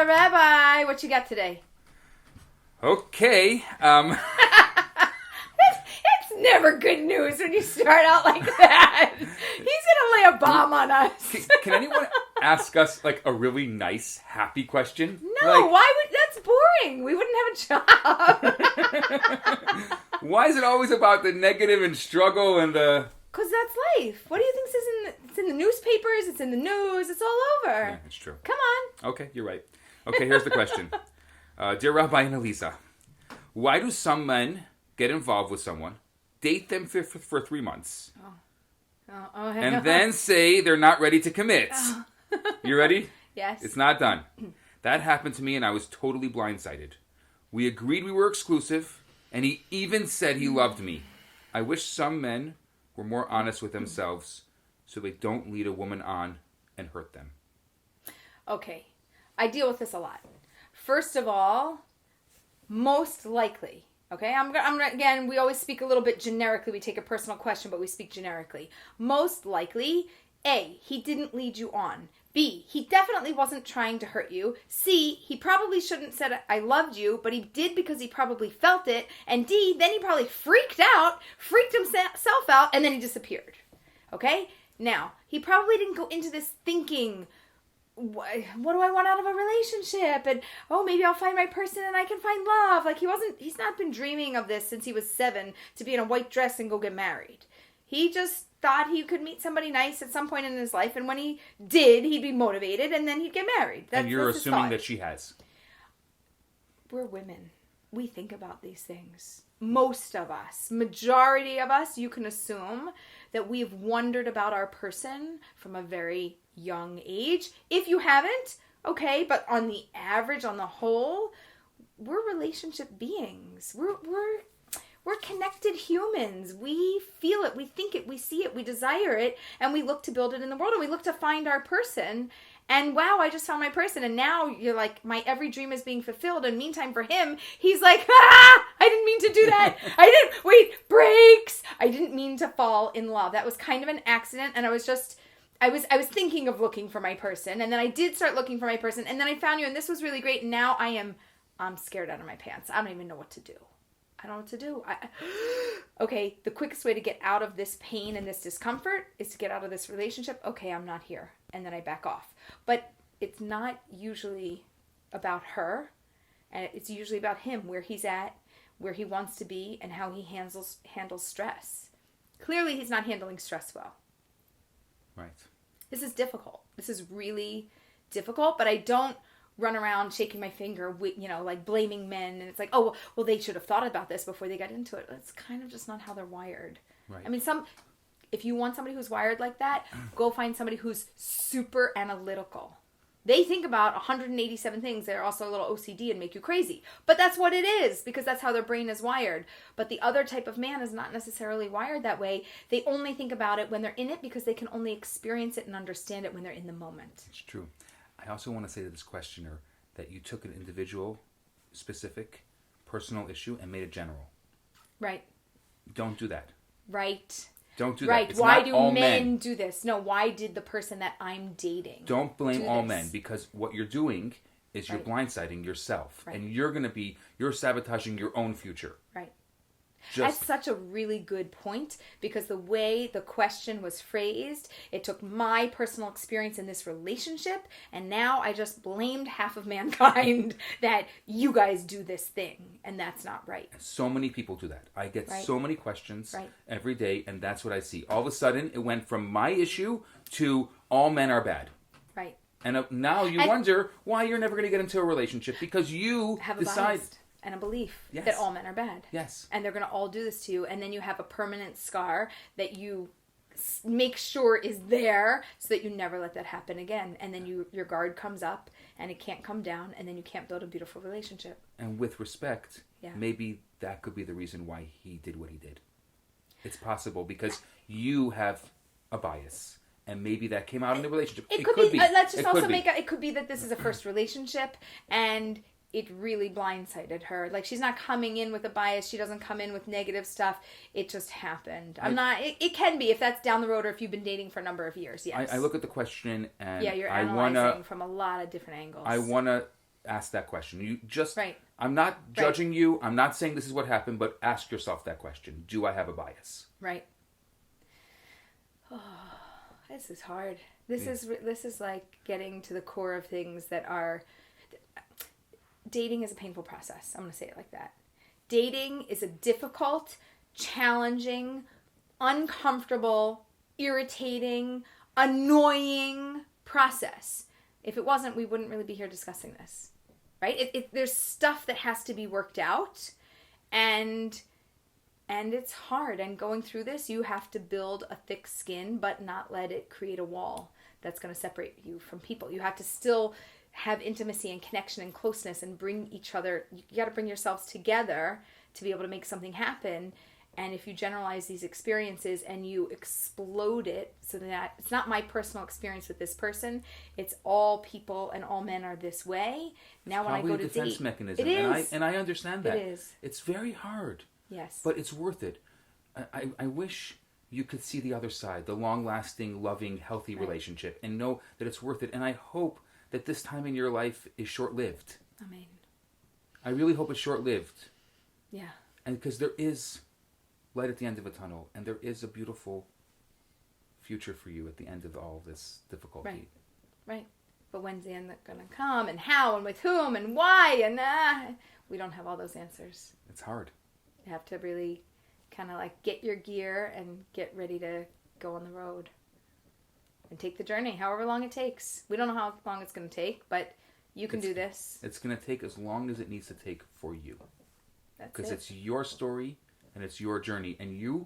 Rabbi, what you got today? Okay. It's never good news when you start out like that. He's gonna lay a bomb on us. Can anyone ask us like a really nice, happy question? No, why would that's boring? We wouldn't have a job. Why is it always about the negative and struggle and the? Because that's life. What do you think is it's in the newspapers? It's in the news. It's all over. Yeah, that's true. Come on. Okay, you're right. Okay, here's the question. Dear Rabbi and Aleeza, why do some men get involved with someone, date them for 3 months, and then say they're not ready to commit? You ready? Yes. It's not done. That happened to me and I was totally blindsided. We agreed we were exclusive, and he even said he loved me. I wish some men were more honest with themselves so they don't lead a woman on and hurt them. Okay. I deal with this a lot. First of all, most likely, okay? Again, we always speak a little bit generically. We take a personal question, but we speak generically. Most likely, A, he didn't lead you on. B, he definitely wasn't trying to hurt you. C, he probably shouldn't have said, I loved you, but he did because he probably felt it. And D, then he probably freaked himself out, and then he disappeared. Okay? Now, he probably didn't go into this thinking, what do I want out of a relationship? And, maybe I'll find my person and I can find love. Like, he's not been dreaming of this since he was 7 to be in a white dress and go get married. He just thought he could meet somebody nice at some point in his life. And when he did, he'd be motivated and then he'd get married. And you're assuming that she has. We're women. We think about these things. Most of us, majority of us, you can assume that we've wondered about our person from a very young age. If you haven't, okay, but on the average, on the whole, we're relationship beings. We're connected humans. We feel it, we think it, we see it, we desire it, and we look to build it in the world, and we look to find our person. And wow, I just found my person, and now you're like, my every dream is being fulfilled. And meantime, for him, he's like, I didn't mean to do that. Brakes. I didn't mean to fall in love. That was kind of an accident, and I was thinking of looking for my person, and then I did start looking for my person, and then I found you, and this was really great. And now I'm scared out of my pants. I don't even know what to do. I don't know what to do. Okay, the quickest way to get out of this pain and this discomfort is to get out of this relationship. Okay, I'm not here. And then I back off. But it's not usually about her. And it's usually about him, where he's at, where he wants to be, and how he handles stress. Clearly, he's not handling stress well. Right. This is difficult. This is really difficult, but I don't run around shaking my finger, like blaming men. And it's like, well, they should have thought about this before they got into it. It's kind of just not how they're wired. Right. I mean, if you want somebody who's wired like that, go find somebody who's super analytical. They think about 187 things that are also a little OCD and make you crazy. But that's what it is, because that's how their brain is wired. But the other type of man is not necessarily wired that way. They only think about it when they're in it, because they can only experience it and understand it when they're in the moment. It's true. I also want to say to this questioner that you took an individual, specific, personal issue and made it general. Right. Don't do that. Right. Don't do right. that. It's why not do all men do this? No, why did the person that I'm dating Don't blame all this? men, because what you're doing is you're blindsiding yourself. Right. And you're sabotaging your own future. Right. That's such a really good point, because the way the question was phrased, it took my personal experience in this relationship, and now I just blamed half of mankind that you guys do this thing, and that's not right. So many people do that. I get so many questions Right. every day, and that's what I see. All of a sudden, it went from my issue to all men are bad. Right. And now you wonder why you're never going to get into a relationship, because you have decide... and a belief Yes. that all men are bad. Yes. And they're going to all do this to you. And then you have a permanent scar that you make sure is there so that you never let that happen again. And then your guard comes up and it can't come down, and then you can't build a beautiful relationship. And with respect, maybe that could be the reason why he did what he did. It's possible, because you have a bias. And maybe that came out in the relationship. It could be. Let's just also make it could be that this is a first relationship, and it really blindsided her. Like, she's not coming in with a bias. She doesn't come in with negative stuff. It just happened. It can be if that's down the road or if you've been dating for a number of years. Yes. I look at the question and you're analyzing from a lot of different angles. I want to ask that question. You just, right. I'm not judging you. I'm not saying this is what happened, but ask yourself that question. Do I have a bias? Right. Oh, this is hard. This is like getting to the core of things that are... Dating is a painful process. I'm going to say it like that. Dating is a difficult, challenging, uncomfortable, irritating, annoying process. If it wasn't, we wouldn't really be here discussing this, right? There's stuff that has to be worked out, and it's hard. And going through this, you have to build a thick skin, but not let it create a wall that's going to separate you from people. You have to still have intimacy and connection and closeness and bring each other. You got to bring yourselves together to be able to make something happen. And if you generalize these experiences and you explode it so that it's not my personal experience with this person, it's all people and all men are this way. Now when I go to date, defense mechanism. It is. And I understand that. It is. It's very hard. Yes. But it's worth it. I wish you could see the other side, the long-lasting, loving, healthy relationship, and know that it's worth it. And I hope that this time in your life is short-lived. Amen. I really hope it's short-lived. Yeah. And because there is light at the end of a tunnel, and there is a beautiful future for you at the end of all this difficulty. Right. But when's the end going to come, and how, and with whom, and why, and we don't have all those answers. It's hard. You have to really kind of like get your gear and get ready to go on the road. And take the journey, however long it takes. We don't know how long it's going to take, but you can do this. It's going to take as long as it needs to take for you. That's it. Because it's your story and it's your journey. And you